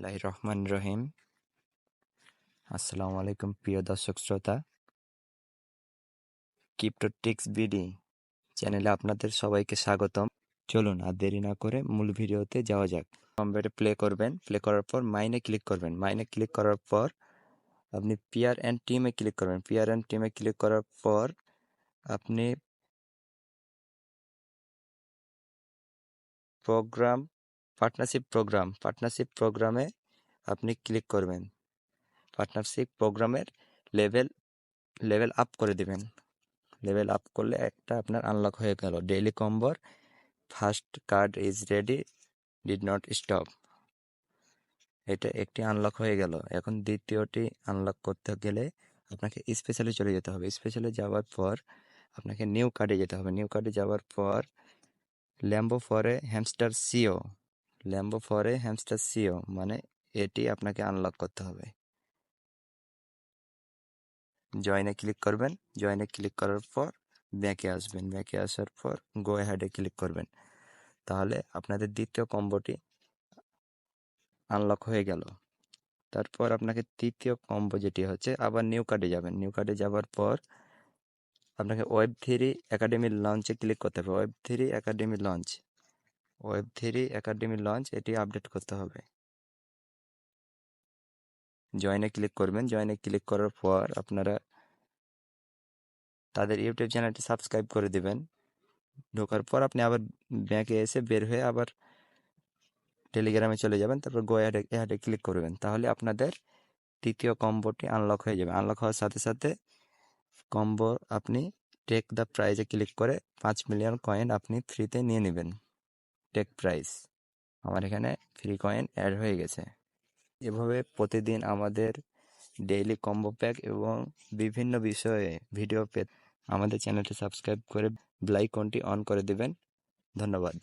রহমান রহিম। আসসালামু আলাইকুম প্রিয় দর্শক শ্রোতা, ক্রিপ্টো টিক্স বিডি চ্যানেলে আপনাদের সবাইকে স্বাগতম। চলুন আর দেরি না করে মূল ভিডিওতে যাওয়া যাক। কম্পিউটারে প্লে করবেন, প্লে করার পর মাইনে ক্লিক করবেন। মাইনে ক্লিক করার পর আপনি পিয়ার অ্যান্ড টিমে ক্লিক করবেন। পিয়ার অ্যান্ড টিমে ক্লিক করার পর আপনি পার্টনারশিপ প্রোগ্রামে আপনি ক্লিক করবেন। পার্টনারশিপ প্রোগ্রামের লেভেল আপ করে দিবেন। লেভেল আপ করলে একটা আপনার আনলক হয়ে গেল। ডেইলি কম্বোর first card is ready, did not stop. এটা একটি আনলক হয়ে গেল। এখন দ্বিতীয়টি আনলক করতে গেলে আপনাকে স্পেশালে চলে যেতে হবে। স্পেশালে যাওয়ার পর আপনাকে নিউ কার্ডে যেতে হবে। নিউ কার্ডে যাওয়ার পর ল্যাম্বো ফরে হ্যামস্টার সিও মানে এটি আপনাকে আনলক করতে হবে। জয়েনে ক্লিক করবেন। জয়েনে ক্লিক করার পর ব্যাকে আসবেন। ব্যাকে আসার পর গো অ্যাহেডে ক্লিক করবেন। তাহলে আপনাদের দ্বিতীয় কম্বোটি আনলক হয়ে গেল। তারপর আপনাকে তৃতীয় কম্বো যেটি হচ্ছে আবার নিউ কার্ডে যাবেন। নিউ কার্ডে যাওয়ার পর আপনাকে ওয়েব3 একাডেমি লঞ্চে ক্লিক করতে হবে। ওয়েব3 একাডেমি লঞ্চ এটি আপডেট করতে হবে। জয়েনে ক্লিক করবেন। জয়েনে ক্লিক করার পর আপনারা তাদের ইউটিউব চ্যানেলটি সাবস্ক্রাইব করে দিবেন। ঢোকার পর আপনি আবার ব্যাকে এসে বের হয়ে আবার টেলিগ্রামে চলে যাবেন। তারপর গো অ্যাহেডে ক্লিক করবেন। তাহলে আপনাদের তৃতীয় কম্বোটি আনলক হয়ে যাবে। আনলক হওয়ার সাথে সাথে কম্বো আপনি টেক দ্য প্রাইজে ক্লিক করে 5 মিলিয়ন কয়েন আপনি ফ্রিতে নিয়ে নেবেন। টেক প্রাইজ আমার এখানে ফ্রি কয়েন অ্যাড হয়ে গেছে। এভাবে প্রতিদিন আমাদের ডেইলি কম্বো প্যাক এবং বিভিন্ন বিষয়ে ভিডিও পেতে আমাদের চ্যানেলটি সাবস্ক্রাইব করে বেল আইকনটি অন করে দেবেন। ধন্যবাদ।